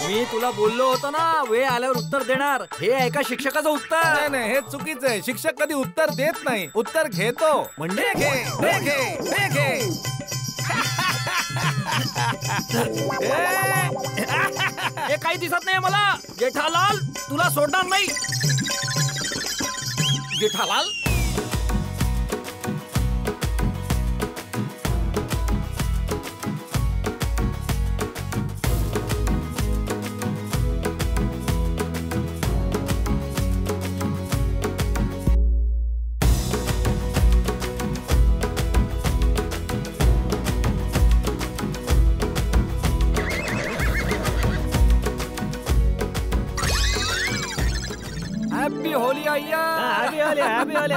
मी तुला बोललो होतो ना, वेळ आल्यावर उत्तर देणार. हे आहे का शिक्षकाचं उत्तर? नाही, हे चुकीचं आहे. शिक्षक कधी उत्तर देत नाही, उत्तर घेतो. म्हणजे हे काही दिसत नाही मला. जेठालाल, तुला सोडणार नाही. जेठालाल, हॅपी होली अय्या. Happy Holi, happy Holi.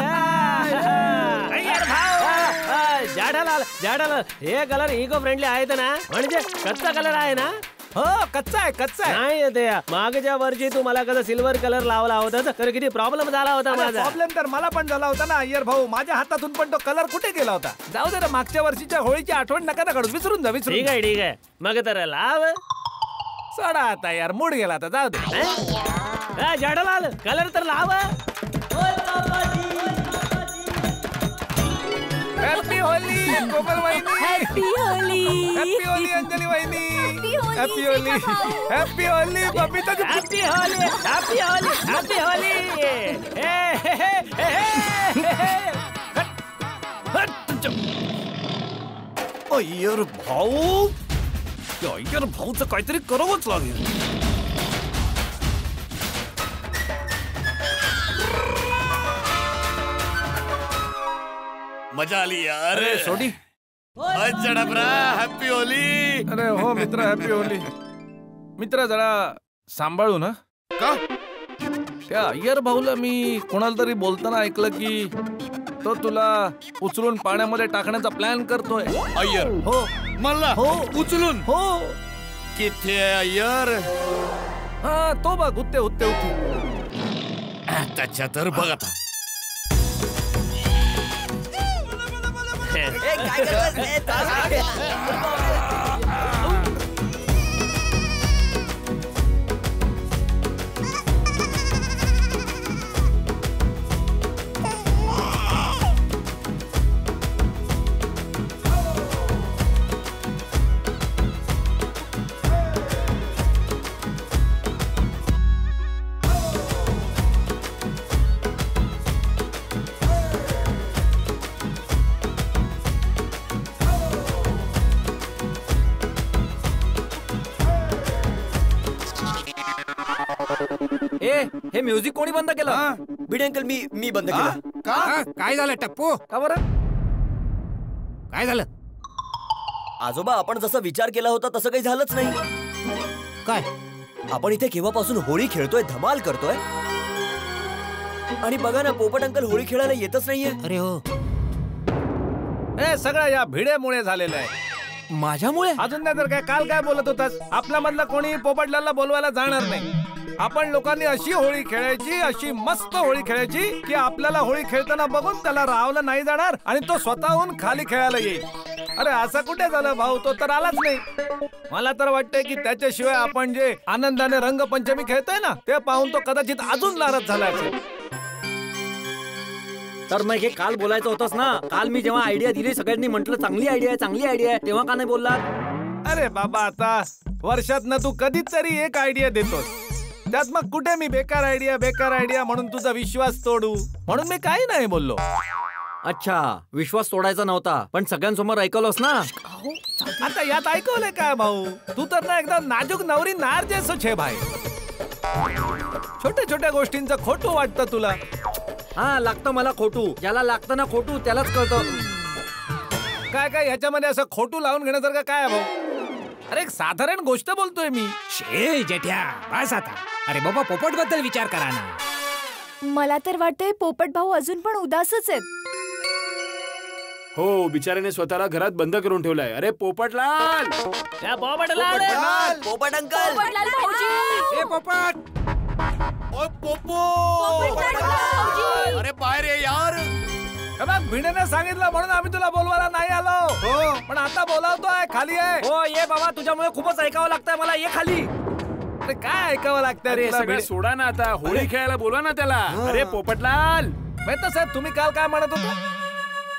जाडालाल, हे कलर इको फ्रेंडली आहेत ना? म्हणजे कच्चा कलर आहे ना? हो, कच्चा आहे. नाही ते मागच्या वर्षी तू मला कसं सिल्वर कलर लावला होता तर किती प्रॉब्लेम झाला होता माझा. प्रॉब्लेम तर मला पण झाला होता ना अय्यर भाऊ. माझ्या हातातून पण तो कलर कुठे गेला होता? जाऊ दे ना, मागच्या वर्षीच्या होळीची आठवण नका ना काढू. विसरून जा. ठीक आहे. मग तर लाव. सोडा आता यार, मूड गेला आता. जाऊ दे. जाडालाल, कलर तर लाव. हॅपी होली कोमल वहिनी. हॅपी होली. हॅपी होली अंजली वहिनी. Happy Holi. Happy Holi Babita. Happy Holi. Happy Holi. Happy Holi. Iyer भाऊ, अय्यर भाऊचं काहीतरी करावंच लागेल. मजा आली यार. अरे सोडी. Happy Holy. अरे हो मित्र, हॅपी होली. मित्र जरा सांभाळू ना. का? त्या अय्यर भाऊला मी कोणाला तरी बोलताना ऐकलं की तो तुला उचलून पाण्यामध्ये टाकण्याचा प्लॅन करतोय. अय्यर? हो. मला हो. उचलून? हो. किथे अय्यर? हा, तो बघ. उत्ते. त्याच्या तर बघ आता. हे म्युझिक कोणी बंद केलं? भिडे अंकल, मी बंद केलं. का? काय झालं टप्पू? का बरं? काय झालं? आजोबा, आपण जसा विचार केला होता तसं काही झालंच नाही. काय? आपण इथे केव्हापासून होळी खेळतोय, धमाल करतोय, आणि बघा ना, पोपट अंकल होळी खेळायला येतच नाहीये. अरे हो, हे सगळं या भिडेमुळे झालेलं आहे. माझ्यामुळे? अजून नाही तर काय. काल काय बोलत होतास? आपल्या मधला कोणी पोपटलालला बोलवायला जाणार नाही. आपण लोकांनी अशी होळी खेळायची, अशी मस्त होळी खेळायची की आपल्याला होळी खेळताना बघून त्याला राहावलं नाही जाणार आणि तो स्वतःहून खाली खेळायला येईल. अरे असं कुठे झालं भाऊ? तो तर आलाच नाही. मला तर वाटतंय की त्याच्याशिवाय आपण जे आनंदाने रंगपंचमी खेळतोय ना, ते पाहून तो कदाचित अजून नाराज झाला असेल. तर मग हे काल बोलायचं होतंस ना. काल मी जेव्हा आयडिया दिली, सगळ्यांनी म्हटलं चांगली आयडिया आहे, तेव्हा का नाही बोललात? अरे बाबा, आता वर्षातनं तू कधीतरी एक आयडिया देतोस, त्यात मग कुठे मी बेकार आयडिया म्हणून तुझा विश्वास तोडू? म्हणून मी काही नाही बोललो. अच्छा, विश्वास तोडायचा नव्हता, पण सगळ्यांसमोर ऐकलोस ना. आता यात ऐकवलंय काय भाऊ? तू तर ना एकदम नाजूक नवरी नार जैसो छे भाई. छोट्या छोट्या गोष्टींचं खोटू वाटतं तुला. हा, लागतं मला खोटू. ज्याला लागतं ना खोटू त्यालाच कळतं. काय ह्याच्यामध्ये असं खोटू लावून घेण्यासारखं काय आहे भाऊ? अरे एक साधारण गोष्ट बोलतोय मी. शे जेठ्या, बस आता. अरे बाबा, पोपट बद्दल विचार करा ना. मला तर वाटतंय पोपट भाऊ अजून पण उदासच आहेत. हो, बिचाऱ्याने स्वतःला घरात बंद करून ठेवलाय. अरे पोपटलाल, पोपट अंकल, पोपटलाल भाऊजी. ए पोपट, पोपटलाल भाऊजी. अरे बाहेर ये यार. भिडेने सांगितलं म्हणून आम्ही तुला बोलवायला नाही आलो. हो पण आता बोलावतोय. खाली आहे. हो ये बाबा, तुझ्यामुळे खूपच ऐकावं लागतंय मला. ये खाली. अरे काय ऐकावं लागतं अरे तुला सगळं भिडे? सोडा ना आता, होळी खेळायला बोलवा ना त्याला. अरे पोपटलाल, मेहता साहेब तुम्ही काल काय म्हणत होता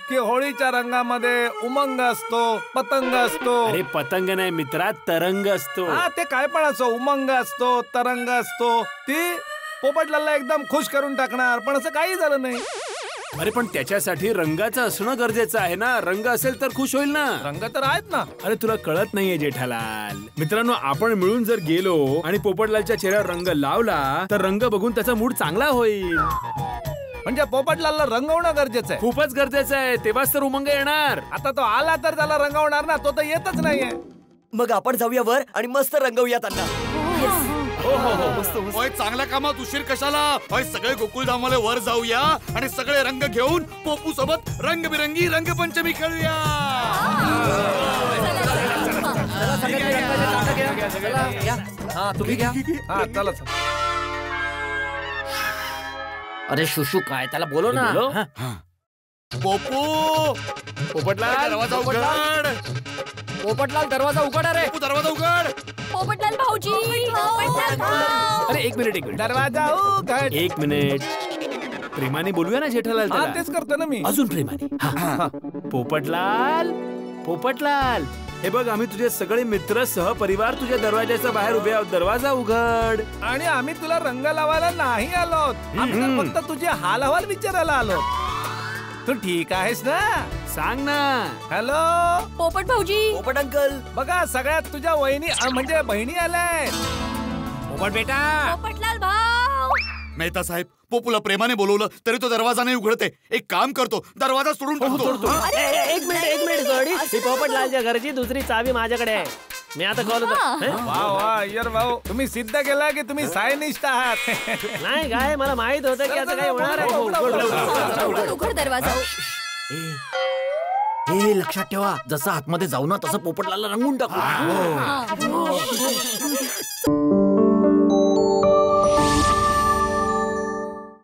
की होळीच्या रंगामध्ये उमंग असतो, पतंग असतो. अरे पतंग नाही मित्रा, तरंग असतो. हा ते काय पण असो, उमंग असतो, तरंग असतो. ती पोपटलालला एकदम खुश करून टाकणार, पण असं काही झालं नाही. अरे पण त्याच्यासाठी रंगाचं असणं गरजेचं आहे ना. रंग असेल तर खुश होईल ना. रंग तर आहेत ना. अरे तुला कळत नाहीये जेठालाल. मित्रांनो, आपण मिळून जर गेलो आणि पोपटलालच्या चेहऱ्यावर रंग लावला तर रंग बघून त्याचा मूड चांगला होईल. म्हणजे पोपटलालला रंगवणं गरजेचं आहे. खूपच गरजेचं आहे, तेव्हाच तर उमंग येणार. आता तो आला तर त्याला रंगवणार ना, तो तर येतच नाहीये. मग आपण जाऊया वर आणि मस्त रंगवूया त्यांना. होय चांगल्या कामात उशीर कशाला. होय सगळे गोकुळधामला वर जाऊया आणि सगळे रंग घेऊन पोपू सोबत रंगबिरंगी रंगपंचमी खेळूया. हा तुम्ही घ्या. हा चला चला. अरे शुशू काय त्याला बोलो ना. हा. पोपू पोपटलाल, दरवाजा उघड. पोपटलाल दरवाजा उघड. रे पोपू दरवाजा उघड. पोपटलाल भाऊजी, पोपटलाल भाऊ. अरे एक मिनिट दरवाजा उघड. एक मिनिट. प्रेमाने बोलूया ना जेठालाल हा त्याला. तेच करतो ना मी. अजून प्रेमाने. हा. पोपटलाल, पोपटलाल, हे बघ आम्ही तुझे सगळे मित्र सहपरिवार तुझ्या दरवाजाच्या बाहेर उभे आहोत. दरवाजा उघड. आणि आम्ही तुला रंग लावायला नाही आलो. आम्ही तर फक्त तुझे हालहवाल विचारायला आलो. तू ठीक आहेस ना? सांग ना. हॅलो पोपट भाऊजी. पोपट अंकल. बघा सगळ्यात तुझ्या वहिनी म्हणजे बहिणी आल्या. पोपट बेटा. पोपटलाल भाऊ. मेहता साहेब पोपूला प्रेमाने बोलवलं तरी तो दरवाजा नाही उघडते. एक काम करतो, दरवाजा सोडून टाकतो. एक मिनिट जोडी. ही पोपटलालच्या घरची दुसरी चावी माझ्याकडे आहे. मी आता कॉल वा वा अय्यर भाऊ, तुम्ही सिद्ध केला की तुम्ही सायनिस्ट आहात. नाही काय, मला माहित होतं की असं काही होणार आहे. उघड दरवाजा. हे लक्षात ठेवा, जसं आतमध्ये जाऊ ना तसं पोपटलालला रंगून टाकू.